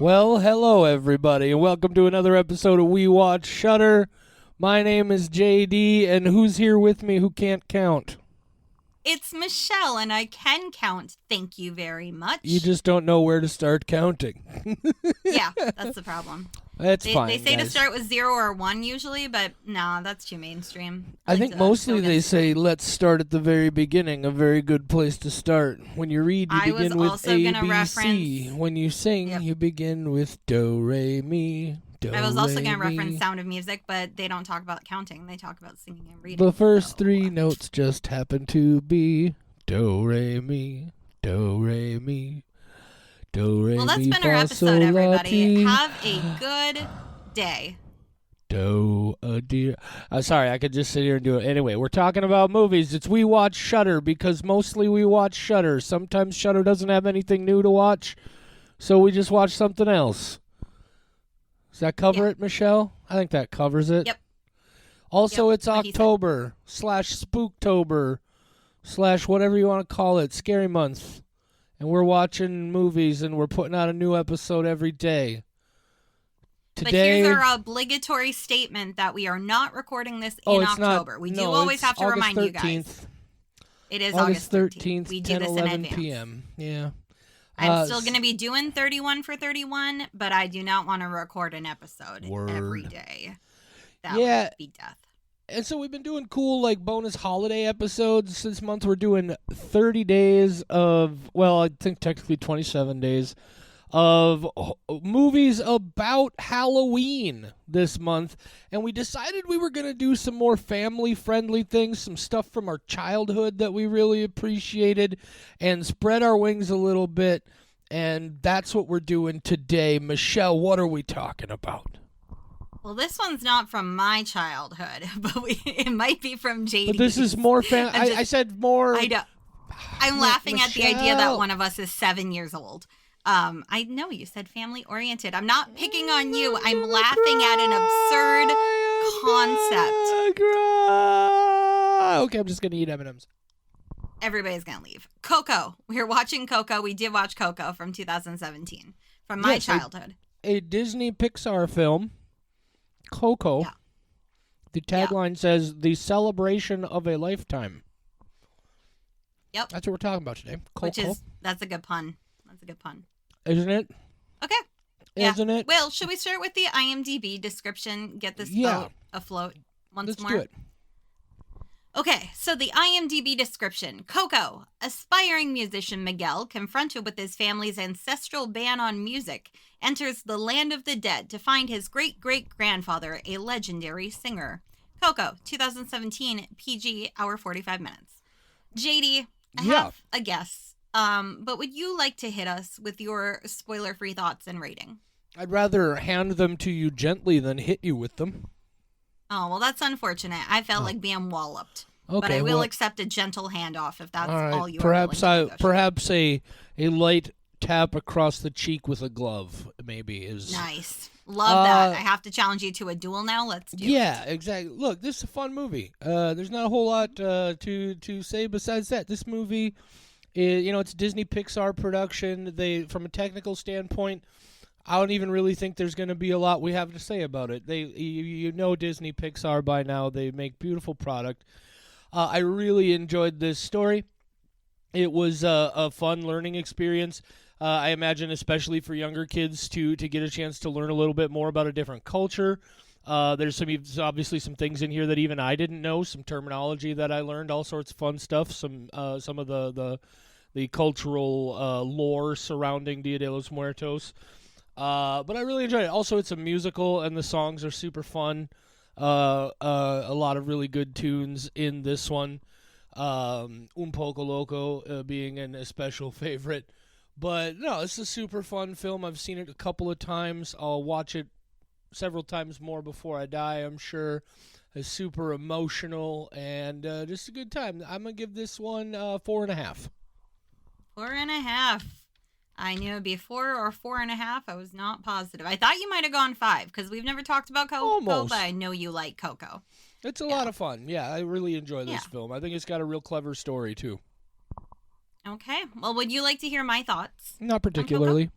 Well, hello everybody, and welcome to another episode of We Watch Shudder. My name is JD, and who's here with me who can't count? It's Michelle, and I can count. Thank you very much. You just don't know where to start counting. Yeah, that's the problem. That's They fine, say guys. to start with 0 or 1 usually, but nah, that's too mainstream. I think mostly they say let's start at the very beginning, a very good place to start. When you read, you begin with A, B, C. When you sing, you begin with Do, Re, Mi. I was also going to reference Sound of Music, but they don't talk about counting. They talk about singing and reading. The first three notes just happen to be Do, Re, Mi, Do, Re, Mi, Do, Re, Mi, Well, that's been our episode, everybody. Have a good day. Do, dear. Sorry, I could just sit here and do it. Anyway, we're talking about movies. It's We Watch Shudder because mostly we watch Shudder. Sometimes Shudder doesn't have anything new to watch, so we just watch something else. Does that cover it, Michelle? I think that covers it. Yep. Also, it's October / Spooktober / whatever you want to call it, Scary Month. And we're watching movies and we're putting out a new episode every day. Today, but here's our obligatory statement that we are not recording this in October. We do always have to remind you guys. It is August 13th. We do this in advance. p.m. Yeah. I'm still going to be doing 31 for 31, but I do not want to record an episode every day. That would be death. And so we've been doing cool, like, bonus holiday episodes. This month we're doing 30 days of, well, I think technically 27 days of movies about Halloween this month. And we decided we were going to do some more family-friendly things, some stuff from our childhood that we really appreciated, and spread our wings a little bit. And that's what we're doing today. Michelle, what are we talking about? Well, this one's not from my childhood, but it might be from JD's. But this is more I said more. I know. I'm laughing at the idea that one of us is 7 years old. I know you said family-oriented. I'm not picking on you. I'm laughing at an absurd concept. Okay, I'm just going to eat M&Ms. Everybody's going to leave. Coco. We're watching Coco. We did watch Coco from 2017. From my childhood. A Disney Pixar film. Coco. Yeah. The tagline says, "The celebration of a lifetime." Yep. That's what we're talking about today. Coco. That's a good pun. That's a good pun. Isn't it? Okay. Isn't it? Well, should we start with the IMDb description? Get this boat afloat once more? Let's do it. Okay, so the IMDb description. Coco, aspiring musician Miguel, confronted with his family's ancestral ban on music, enters the land of the dead to find his great-great-grandfather, a legendary singer. Coco, 2017, PG, hour 45 minutes. JD, I have a guess, but would you like to hit us with your spoiler-free thoughts and rating? I'd rather hand them to you gently than hit you with them. Oh, well, that's unfortunate. I felt like being walloped. Okay, but I will accept a gentle handoff if that's all you are willing to perhaps a light tap across the cheek with a glove maybe is nice. Love that. I have to challenge you to a duel now. Let's do it. Yeah, exactly. Look, this is a fun movie. There's not a whole lot to say besides that. This movie, it's a Disney Pixar production. From a technical standpoint, I don't even really think there's going to be a lot we have to say about it. You know Disney Pixar by now. They make beautiful product. I really enjoyed this story. It was a fun learning experience. I imagine especially for younger kids to get a chance to learn a little bit more about a different culture. There's obviously some things in here that even I didn't know, some terminology that I learned, all sorts of fun stuff, some of the cultural lore surrounding Dia de los Muertos. But I really enjoyed it. Also, it's a musical, and the songs are super fun. A lot of really good tunes in this one. Un Poco Loco being an especial favorite. But, no, it's a super fun film. I've seen it a couple of times. I'll watch it several times more before I die, I'm sure. It's super emotional and just a good time. I'm going to give this one 4.5. 4.5. I knew it'd be 4 or 4.5. I was not positive. I thought you might have gone 5 because we've never talked about Coco, Almost. But I know you like Coco. It's a lot of fun. Yeah, I really enjoy this film. I think it's got a real clever story, too. Okay. Well, would you like to hear my thoughts? Not particularly.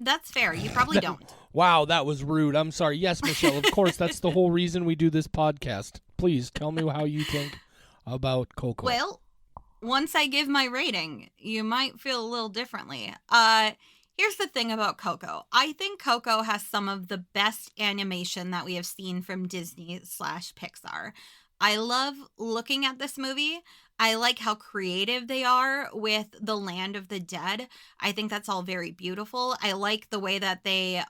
That's fair. You probably don't. Wow, that was rude. I'm sorry. Yes, Michelle, of course, that's the whole reason we do this podcast. Please tell me how you think about Coco. Well, once I give my rating, you might feel a little differently. Here's the thing about Coco. I think Coco has some of the best animation that we have seen from Disney/Pixar. I love looking at this movie. I like how creative they are with the land of the dead. I think that's all very beautiful. I like the way that they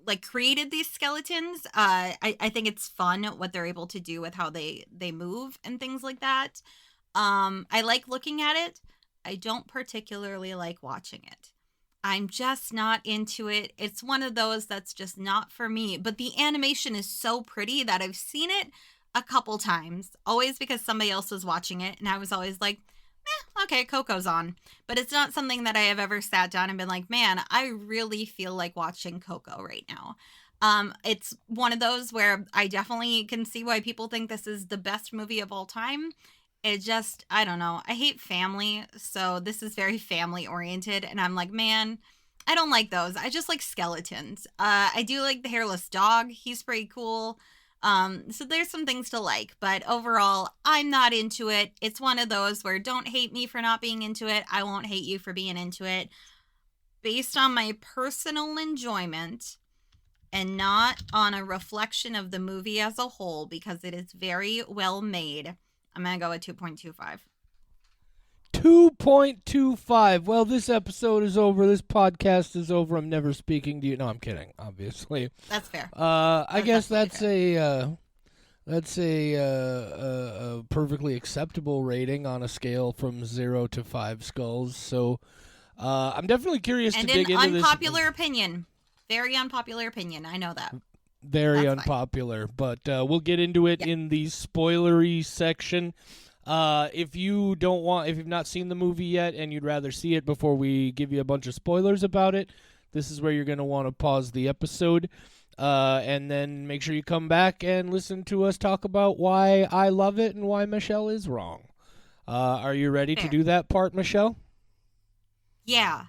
like created these skeletons. I think it's fun what they're able to do with how they move and things like that. I like looking at it. I don't particularly like watching it. I'm just not into it. It's one of those that's just not for me. But the animation is so pretty that I've seen it a couple times, always because somebody else was watching it. And I was always like, okay, Coco's on. But it's not something that I have ever sat down and been like, man, I really feel like watching Coco right now. It's one of those where I definitely can see why people think this is the best movie of all time. It just, I don't know. I hate family, so this is very family oriented, and I'm like, man, I don't like those. I just like skeletons. I do like the hairless dog. He's pretty cool. So there's some things to like, but overall, I'm not into it. It's one of those where don't hate me for not being into it. I won't hate you for being into it. Based on my personal enjoyment and not on a reflection of the movie as a whole, because it is very well made, I'm going to go with 2.25. 2.25. Well, this episode is over. This podcast is over. I'm never speaking to you. No, I'm kidding, obviously. That's fair. I guess that's fair. A perfectly acceptable rating on a scale from 0 to 5 skulls. So I'm definitely curious to dig into this. And an unpopular opinion. Very unpopular opinion. I know that. Very unpopular, but we'll get into it in the spoilery section. If you've not seen the movie yet and you'd rather see it before we give you a bunch of spoilers about it, this is where you're going to want to pause the episode, and then make sure you come back and listen to us talk about why I love it and why Michelle is wrong. Are you ready to do that part, Michelle? Yeah.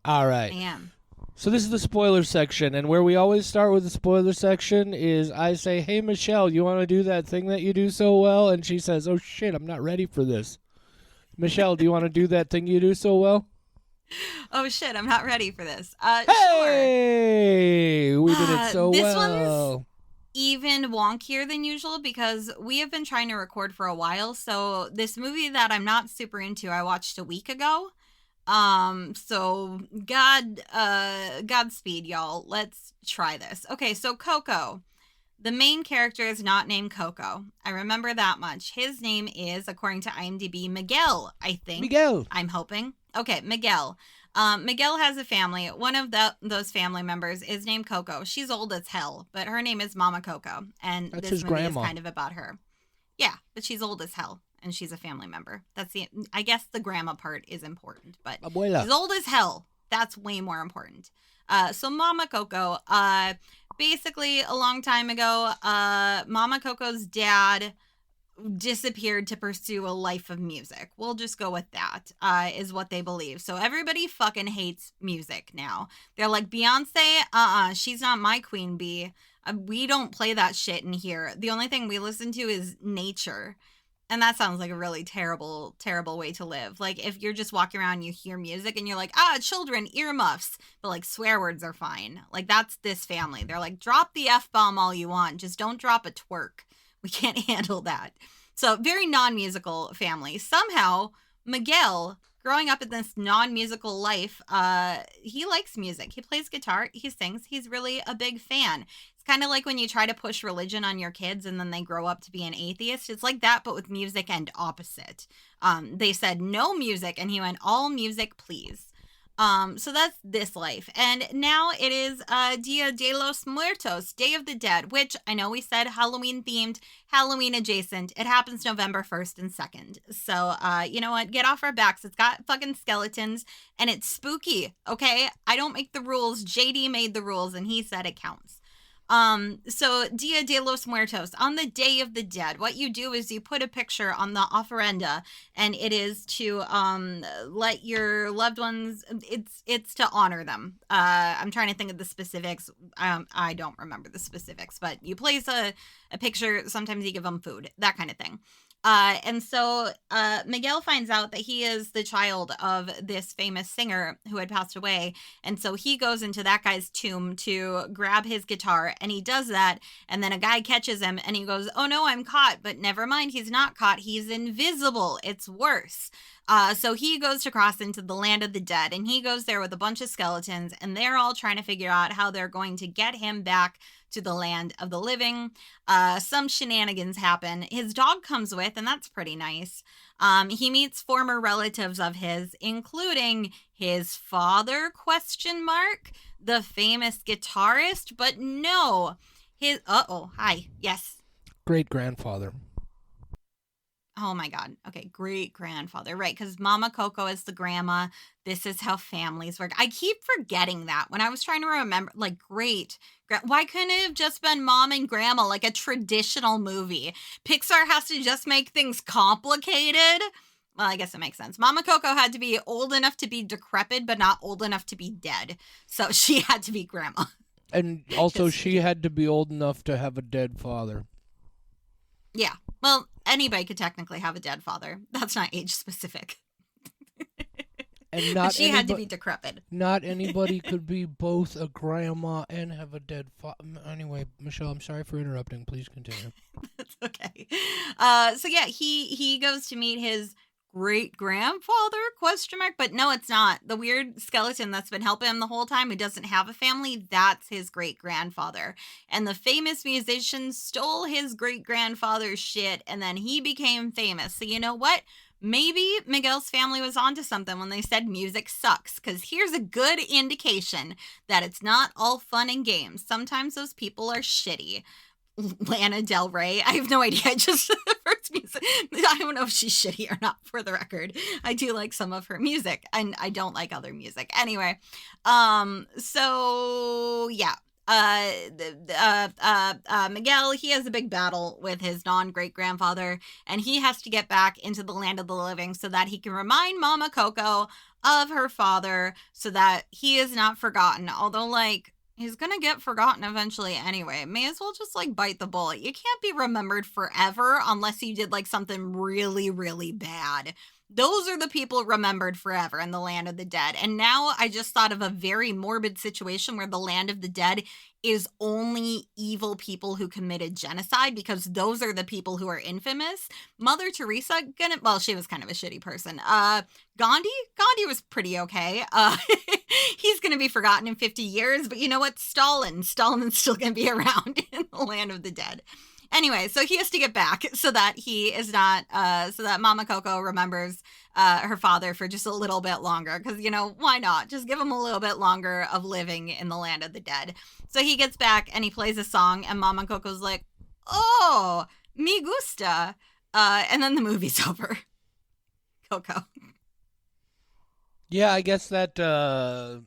All right. I am. So this is the spoiler section, and where we always start with the spoiler section is I say, hey, Michelle, you want to do that thing that you do so well? And she says, oh, shit, I'm not ready for this. Michelle, do you want to do that thing you do so well? Oh, shit, I'm not ready for this. Hey! Sure. We did it so this well. One's even wonkier than usual because we have been trying to record for a while, so this movie that I'm not super into, I watched a week ago. So Godspeed, y'all. Let's try this. Okay, so Coco. The main character is not named Coco. I remember that much. His name is, according to IMDb, Miguel, I think. Miguel. I'm hoping. Okay, Miguel. Miguel has a family. One of those family members is named Coco. She's old as hell, but her name is Mama Coco, and That's this his movie grandma. is kind of about her. Yeah, but she's old as hell. And she's a family member. I guess the grandma part is important, but Abuela. she's old as hell. That's way more important. So Mama Coco, basically a long time ago, Mama Coco's dad disappeared to pursue a life of music. We'll just go with that, is what they believe. So everybody fucking hates music now. They're like, Beyonce, she's not my queen bee. We don't play that shit in here. The only thing we listen to is nature. And that sounds like a really terrible, terrible way to live. Like, if you're just walking around and you hear music and you're like, children, earmuffs. But, like, swear words are fine. Like, that's this family. They're like, drop the F-bomb all you want. Just don't drop a twerk. We can't handle that. So, very non-musical family. Somehow, Miguel, growing up in this non-musical life, he likes music. He plays guitar. He sings. He's really a big fan. Kind of like when you try to push religion on your kids and then they grow up to be an atheist. It's like that, but with music and opposite. They said no music, and he went, all music, please. So that's this life. And now it is Dia de los Muertos, Day of the Dead, which I know we said Halloween themed, Halloween adjacent. It happens November 1st and 2nd. So, you know what? Get off our backs. It's got fucking skeletons and it's spooky, okay? I don't make the rules. JD made the rules and he said it counts. So Dia de los Muertos, on the Day of the Dead, what you do is you put a picture on the ofrenda, and it is to let your loved ones. It's to honor them. I'm trying to think of the specifics. I don't remember the specifics, but you place a picture. Sometimes you give them food, that kind of thing. And so Miguel finds out that he is the child of this famous singer who had passed away. And so he goes into that guy's tomb to grab his guitar, and he does that. And then a guy catches him and he goes, "Oh no, I'm caught." But never mind, he's not caught. He's invisible. It's worse. So he goes to cross into the land of the dead, and he goes there with a bunch of skeletons, and they're all trying to figure out how they're going to get him back to the land of the living. Some shenanigans happen. His dog comes with, and that's pretty nice. He meets former relatives of his, including his father, question mark, the famous guitarist, but no, his, hi, yes. Great grandfather. Oh my God. Okay, great grandfather, right? Because Mama Coco is the grandma. This is how families work. I keep forgetting that when I was trying to remember, like, great. Why couldn't it have just been mom and grandma, like a traditional movie? Pixar has to just make things complicated. Well, I guess it makes sense. Mama Coco had to be old enough to be decrepit, but not old enough to be dead. So she had to be grandma. And also, she had to be old enough to have a dead father. Yeah. Well, anybody could technically have a dead father. That's not age specific. And not she had to be decrepit. Not anybody could be both a grandma and have a dead father. Anyway, Michelle, I'm sorry for interrupting. Please continue. That's okay. So yeah, he goes to meet his great grandfather, question mark, but no, it's not. The weird skeleton that's been helping him the whole time, who doesn't have a family, that's his great grandfather. And the famous musician stole his great grandfather's shit, and then he became famous. So you know what? Maybe Miguel's family was onto something when they said music sucks, because here's a good indication that it's not all fun and games. Sometimes those people are shitty. Lana Del Rey. I have no idea. I just first music. I don't know if she's shitty or not, for the record. I do like some of her music, and I don't like other music. Anyway, so yeah. Miguel, he has a big battle with his non-great grandfather, and he has to get back into the land of the living so that he can remind Mama Coco of her father, so that he is not forgotten. Although, like, he's gonna get forgotten eventually anyway. May as well just, like, bite the bullet. You can't be remembered forever unless you did, like, something really, really bad. Those are the people remembered forever in the land of the dead. And now I just thought of a very morbid situation where the land of the dead is only evil people who committed genocide, because those are the people who are infamous. Mother Teresa, she was kind of a shitty person. Gandhi was pretty okay. He's going to be forgotten in 50 years, but you know what? Stalin's still going to be around in the land of the dead. Anyway, so he has to get back so that he is not, so that Mama Coco remembers her father for just a little bit longer. Because, you know, why not? Just give him a little bit longer of living in the land of the dead. So he gets back and he plays a song, and Mama Coco's like, "Oh, me gusta." And then the movie's over. Coco. Yeah, I guess that that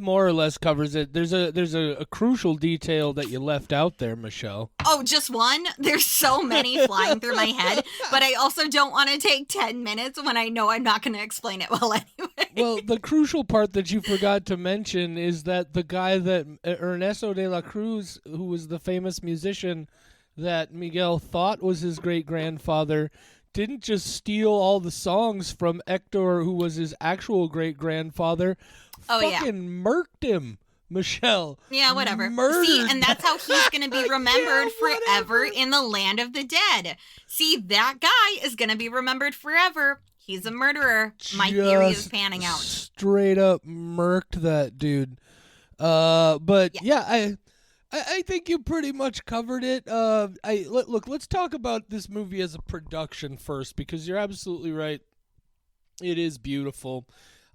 more or less covers it. There's a crucial detail that you left out there, Michelle. Oh, just one? There's so many flying through my head, but I also don't want to take 10 minutes when I know I'm not going to explain it well anyway. Well, the crucial part that you forgot to mention is that the guy that Ernesto de la Cruz, who was the famous musician that Miguel thought was his great-grandfather, didn't just steal all the songs from Hector, who was his actual great-grandfather. Fucking murked him, Michelle. Yeah, whatever. Murdered. See, and that's how he's going to be remembered forever in the land of the dead. See, that guy is going to be remembered forever. He's a murderer. My theory is panning out. Straight up murked that dude. But yeah, I think you pretty much covered it. Look, let's talk about this movie as a production first, because you're absolutely right. It is beautiful.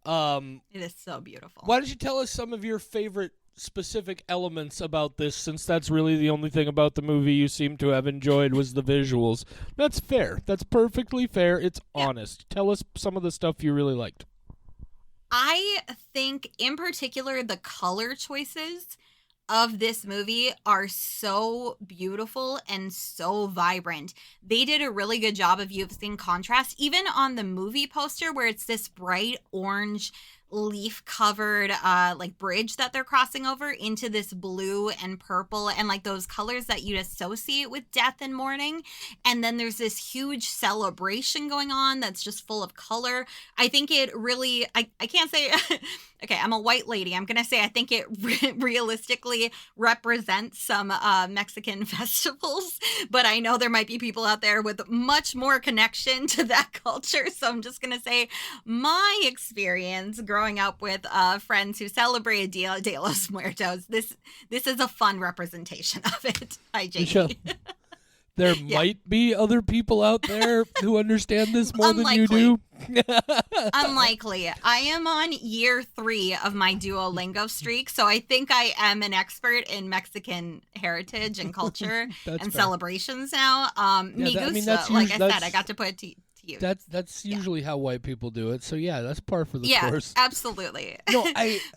It is so beautiful. Why don't you tell us some of your favorite specific elements about this, since that's really the only thing about the movie you seem to have enjoyed was the visuals. That's fair. That's perfectly fair. It's honest. Tell us some of the stuff you really liked. I think, in particular, the color choices of this movie are so beautiful and so vibrant. They did a really good job of using contrast, even on the movie poster where it's this bright orange leaf covered like bridge that they're crossing over into this blue and purple and like those colors that you'd associate with death and mourning. And then there's this huge celebration going on that's just full of color. I think it really, I can't say, okay, I'm a white lady. I'm going to say I think it realistically represents some Mexican festivals, but I know there might be people out there with much more connection to that culture. So I'm just going to say my experience growing up with friends who celebrated Dia de los Muertos, this is a fun representation of it. Hi, JD. There might be other people out there who understand this more than you do. Unlikely. I am on year 3 of my Duolingo streak, so I think I am an expert in Mexican heritage and culture and fair. Celebrations now. Me gusta, like I said, I got to put it to use. That's usually how white people do it. So yeah, that's par for the course. Yeah, absolutely. No,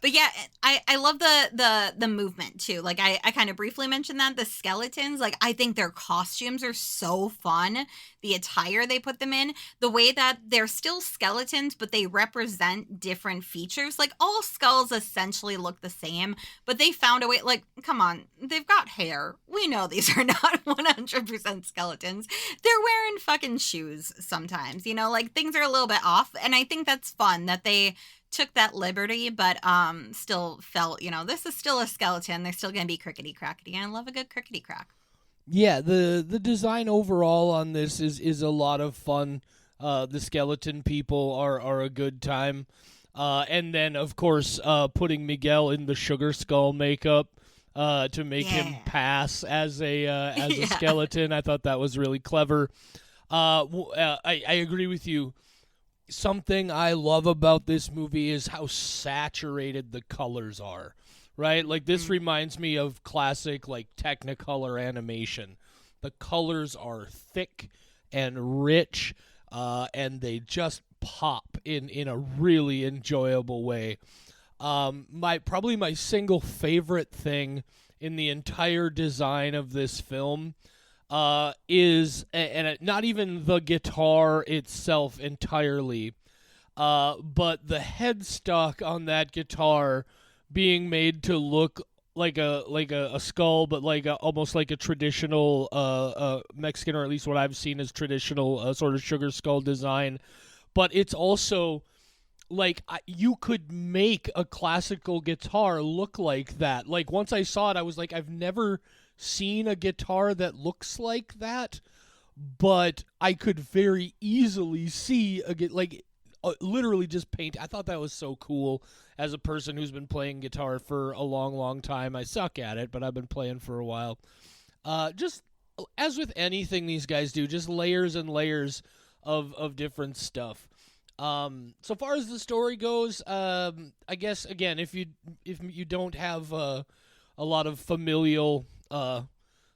but yeah, I love the movement too. Like I kind of briefly mentioned that the skeletons, like I think their costumes are so fun. The attire they put them in, the way that they're still skeletons, but they represent different features. Like all skulls essentially look the same, but they found a way. Like, come on, they've got hair. We know these are not 100% skeletons. They're wearing fucking shoes sometimes, you know, like things are a little bit off. And I think that's fun that they took that liberty, but still felt, you know, this is still a skeleton. They're still going to be crickety crackety. And I love a good crickety crack. Yeah, the design overall on this is a lot of fun. The skeleton people are a good time. And then, of course, putting Miguel in the sugar skull makeup to make him pass as a skeleton. I thought that was really clever. I agree with you. Something I love about this movie is how saturated the colors are. Right? Like, this reminds me of classic, like, Technicolor animation. The colors are thick and rich, and they just pop in a really enjoyable way. Probably my single favorite thing in the entire design of this film is, and not even the guitar itself entirely, but the headstock on that guitar being made to look like a skull, but almost like a traditional Mexican, or at least what I've seen as traditional sort of sugar skull design. But it's also like you could make a classical guitar look like that. Like once I saw it, I was like, I've never seen a guitar that looks like that, but I could very easily see literally just paint. I thought that was so cool as a person who's been playing guitar for a long, long time. I suck at it, but I've been playing for a while. Just as with anything these guys do, just layers and layers of different stuff. So far as the story goes, I guess, again, if you don't have a lot of familial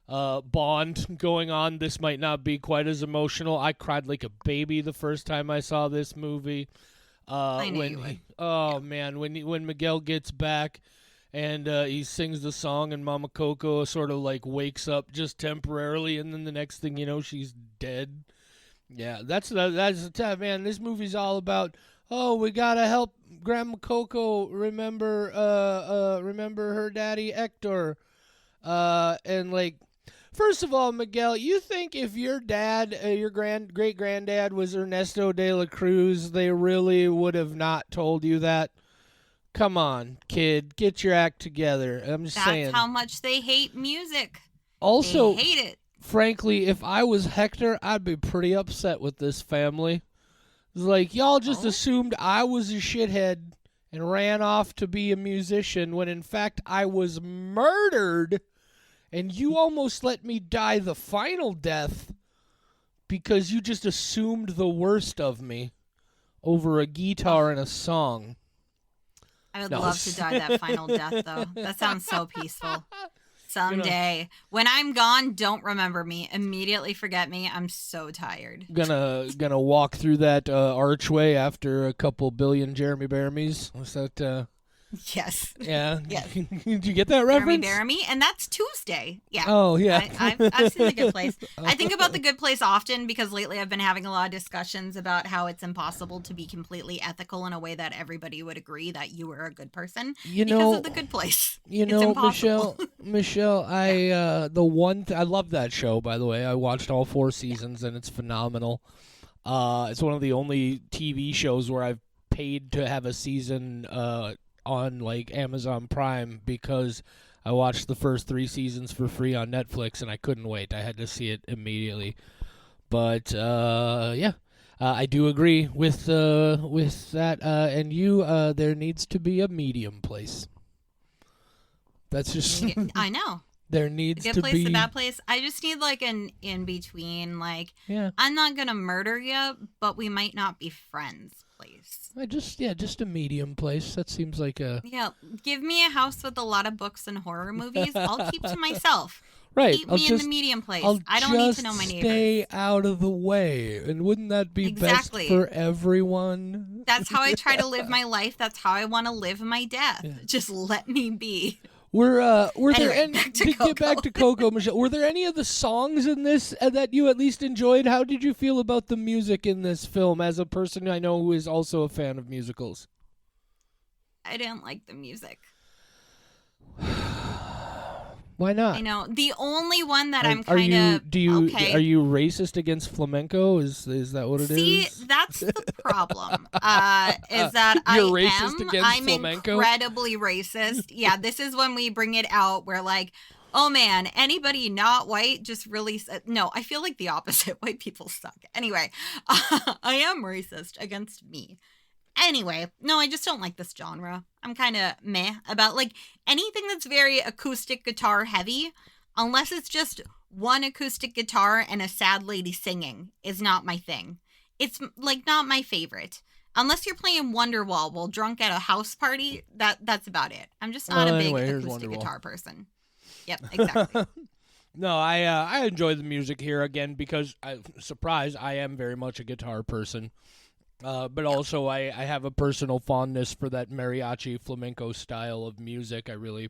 bond going on, this might not be quite as emotional. I cried like a baby the first time I saw this movie. I know you would. Man, when Miguel gets back and he sings the song and Mama Coco sort of like wakes up just temporarily, and then the next thing you know, she's dead. Yeah, that's tough, man. This movie's all about, we gotta help Grandma Coco remember her daddy Hector, and like. First of all, Miguel, you think if your dad, your great-granddad was Ernesto de la Cruz, they really would have not told you that? Come on, kid, get your act together. I'm just saying. That's how much they hate music. Also, they hate it. Frankly, if I was Hector, I'd be pretty upset with this family. It's like, y'all just assumed I was a shithead and ran off to be a musician when in fact I was murdered. And you almost let me die the final death because you just assumed the worst of me over a guitar and a song. I would love to die that final death, though. That sounds so peaceful. Someday. When I'm gone, don't remember me. Immediately forget me. I'm so tired. Gonna walk through that archway after a couple billion Jeremy Bearmies. Was that... Yes. Yeah. Yes. Did you get that Jeremy reference? Jeremy, and that's Tuesday. Yeah. Oh, yeah. I've seen The Good Place. I think about The Good Place often because lately I've been having a lot of discussions about how it's impossible to be completely ethical in a way that everybody would agree that you were a good person because of The Good Place. It's impossible. Michelle, I I love that show, by the way. I watched all 4 seasons and it's phenomenal. It's one of the only TV shows where I've paid to have a season on like Amazon Prime because I watched the first 3 seasons for free on Netflix and I couldn't wait. I had to see it immediately. But yeah, I do agree with that. And there needs to be a medium place. That's just I know. There needs the to good place, be the bad place. I just need like an in between. Like, yeah. I'm not gonna murder you, but we might not be friends. Place. Just a medium place. That seems like a Give me a house with a lot of books and horror movies. I'll keep to myself. Right. Keep me in the medium place. I don't need to know my neighbors. Stay out of the way, and wouldn't that be best for everyone? That's how I try to live my life. That's how I want to live my death. Yeah. Just let me be. Were anyway, there any, to get back to Coco, Michelle, were there any of the songs in this that you at least enjoyed? How did you feel about the music in this film as a person I know who is also a fan of musicals? I didn't like the music. Why not? I know. The only one that I'm kind of Are you racist against flamenco? Is that what it is? See, that's the problem. Is that You're racist against I'm flamenco? Incredibly racist. Yeah, this is when we bring it out where like, oh man, anybody not white just really no, I feel like the opposite. White people suck. Anyway, I am racist against me. Anyway, no, I just don't like this genre. I'm kind of meh about like anything that's very acoustic guitar heavy, unless it's just one acoustic guitar and a sad lady singing is not my thing. It's like not my favorite. Unless you're playing Wonderwall while drunk at a house party, that's about it. I'm just not a big acoustic guitar person. Yep, exactly. No, I enjoy the music here again because I am very much a guitar person. But also, I have a personal fondness for that mariachi flamenco style of music. I really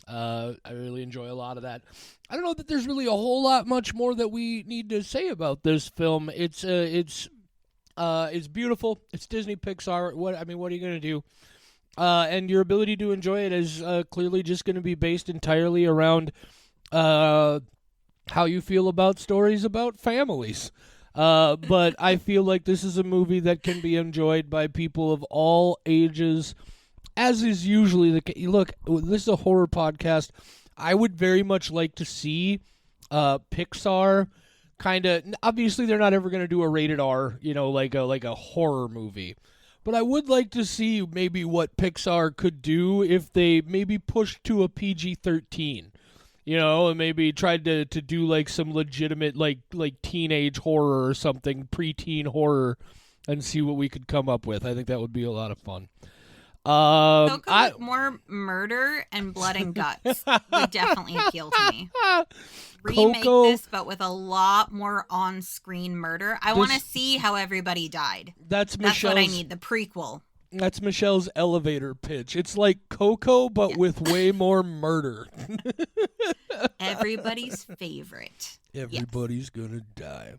enjoy a lot of that. I don't know that there's really a whole lot much more that we need to say about this film. It's beautiful. It's Disney Pixar. What are you gonna do? And your ability to enjoy it is clearly just going to be based entirely around how you feel about stories about families. But I feel like this is a movie that can be enjoyed by people of all ages, as is usually the case. Look, this is a horror podcast. I would very much like to see Pixar kind of. Obviously, they're not ever going to do a rated R, like a horror movie. But I would like to see maybe what Pixar could do if they maybe pushed to a PG-13. And maybe tried to do like some legitimate like teenage horror or something, preteen horror, and see what we could come up with. I think that would be a lot of fun. More murder and blood and guts would definitely appeal to me. Remake Coco, this, but with a lot more on-screen murder. I want to see how everybody died. That's what I need. The prequel. That's Michelle's elevator pitch. It's like Coco, but with way more murder. Everybody's favorite. Everybody's gonna die.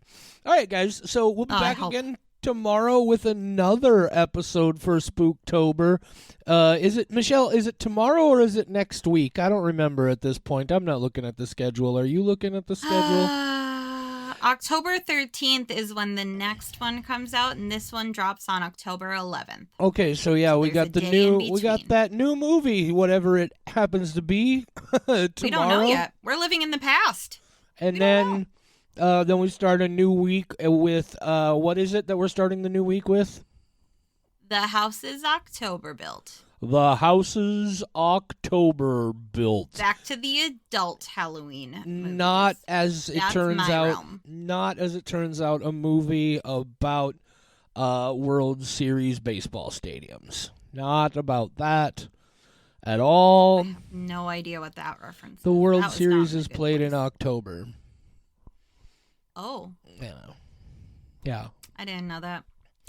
All right, guys. So we'll be back again tomorrow with another episode for Spooktober. Is it tomorrow or is it next week? I don't remember at this point. I'm not looking at the schedule. Are you looking at the schedule? October 13th is when the next one comes out, and this one drops on October 11th. Okay, so we got that new movie, whatever it happens to be, tomorrow. We don't know yet. We're living in the past. And then we start a new week with what is it that we're starting the new week with? The House is October Built. The House is October Built. Back to the adult Halloween movies. Not as it turns out, a movie about World Series baseball stadiums. Not about that at all. I have no idea what that reference is. The World Series is played in October. Oh. Yeah. I didn't know that.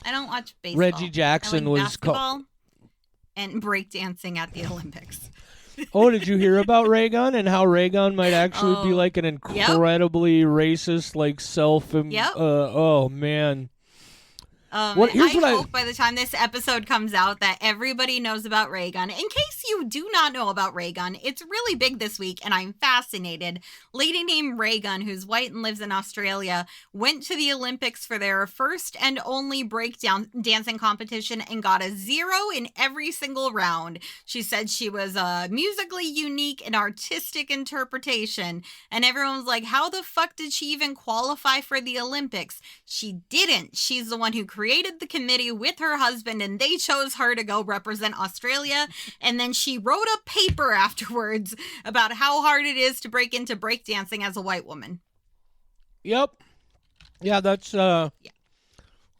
I don't watch baseball. Reggie Jackson was basketball and breakdancing at the Olympics. Oh, did you hear about Ray Gun and how Ray Gun might actually be like an incredibly racist, like oh man. I hope by the time this episode comes out that everybody knows about Ray Gun. In case you do not know about Ray Gun, it's really big this week, and I'm fascinated. Lady named Ray Gun, who's white and lives in Australia, went to the Olympics for their first and only dancing competition and got a 0 in every single round. She said she was a musically unique and artistic interpretation, and everyone was like, how the fuck did she even qualify for the Olympics? She didn't. She's the one who created the committee with her husband, and they chose her to go represent Australia. And then she wrote a paper afterwards about how hard it is to break into breakdancing as a white woman. Yep. Yeah, that's Oh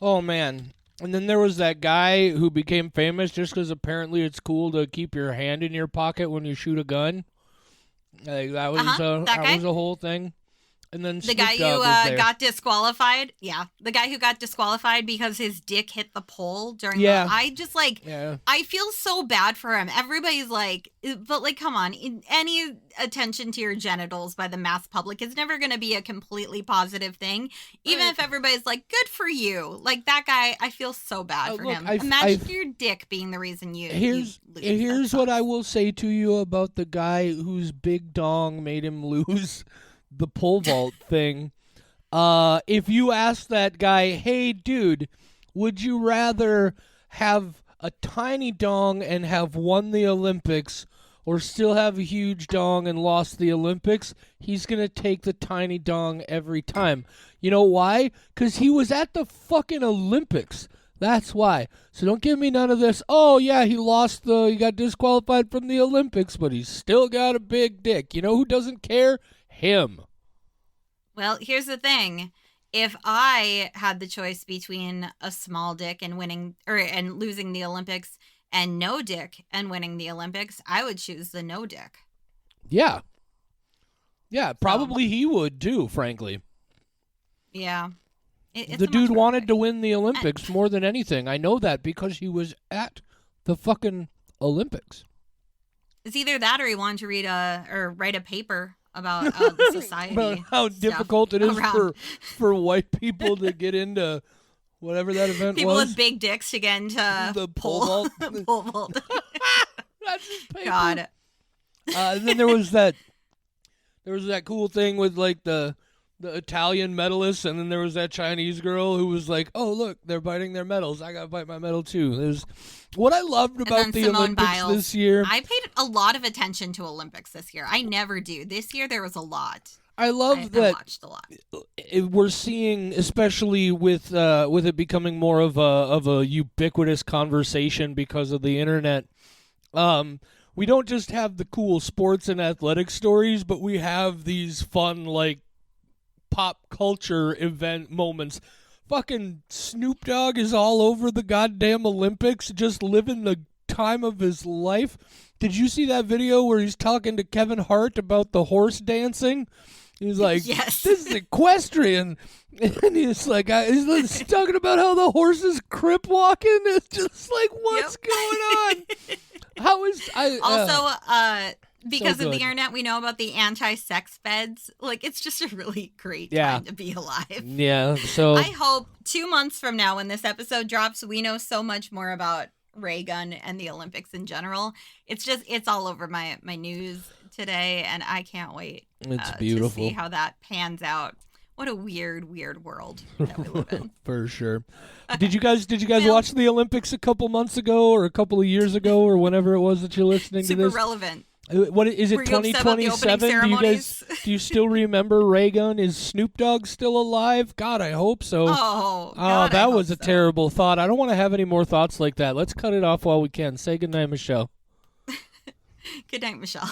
man. And then there was that guy who became famous just because apparently it's cool to keep your hand in your pocket when you shoot a gun. That was a whole thing. And then the guy who got disqualified. Yeah. The guy who got disqualified because his dick hit the pole during I feel so bad for him. Everybody's like, but like, come on, any attention to your genitals by the mass public is never going to be a completely positive thing. Even if everybody's like, good for you. Like that guy, I feel so bad for him. Imagine your dick being the reason you lose. Here's what I will say to you about the guy whose big dong made him lose the pole vault thing. If you ask that guy, hey dude, would you rather have a tiny dong and have won the Olympics or still have a huge dong and lost the Olympics, he's gonna take the tiny dong every time. You know why? Because he was at the fucking Olympics. That's why. So don't give me none of this, oh yeah, he got disqualified from the Olympics, but he's still got a big dick. You know who doesn't care? Him. Well, here's the thing. If I had the choice between a small dick and losing the Olympics and no dick and winning the Olympics, I would choose the no dick. Yeah. Yeah, probably he would too, frankly. Yeah. The dude wanted to win the Olympics more than anything. I know that because he was at the fucking Olympics. It's either that or he wanted to write a paper about the society. About how difficult it is for white people to get into whatever that event people was. People with big dicks to get into the pole vault. Pole vault. That's his paper. God. And then there was that cool thing with like the Italian medalists, and then there was that Chinese girl who was like, oh look, they're biting their medals, I gotta bite my medal too. There's what I loved about the Simone Olympics Biles. this year. I paid a lot of attention to Olympics this year. I never do. This year there was a lot. I love that watched a lot. We're seeing, especially with it becoming more of a ubiquitous conversation because of the internet. We don't just have the cool sports and athletic stories, but we have these fun like pop culture event moments. Fucking Snoop Dogg is all over the goddamn Olympics, just living the time of his life. Did you see that video where he's talking to Kevin Hart about the horse dancing? He's like, yes. This is equestrian. And he's like, he's talking about how the horse is crip walking. It's just like, what's going on? How is because of the internet, we know about the anti-sex beds. Like, it's just a really great time to be alive. Yeah, so I hope 2 months from now when this episode drops, we know so much more about Ray Gun and the Olympics in general. It's all over my news today, and I can't wait it's beautiful. to see how that pans out. What a weird world that we live in. For sure. Did you guys watch the Olympics a couple months ago or a couple of years ago or whenever it was that you're listening to this? Super relevant. What is it? 2027? Do you still remember Ray Gun? Is Snoop Dogg still alive? God, I hope so. God, that was a terrible thought. I don't want to have any more thoughts like that. Let's cut it off while we can. Say goodnight, Michelle. Good night, Michelle.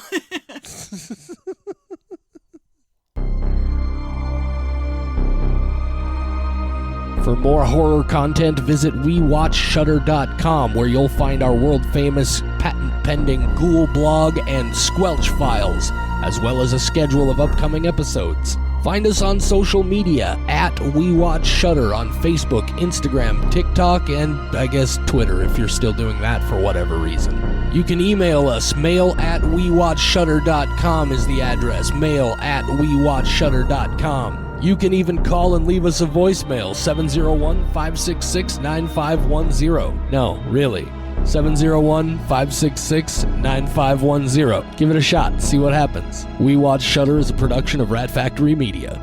For more horror content, visit WeWatchShutter.com, where you'll find our world-famous, patent-pending Ghoul blog and Squelch files, as well as a schedule of upcoming episodes. Find us on social media at We Watch Shudder on Facebook, Instagram, TikTok, and I guess Twitter if you're still doing that for whatever reason. You can email us. mail@wewatchshudder.com is the address. mail@wewatchshudder.com. You can even call and leave us a voicemail, 701-566-9510. No, really. 701-566-9510. Give it a shot. See what happens. We Watch Shudder is a production of Rat Factory Media.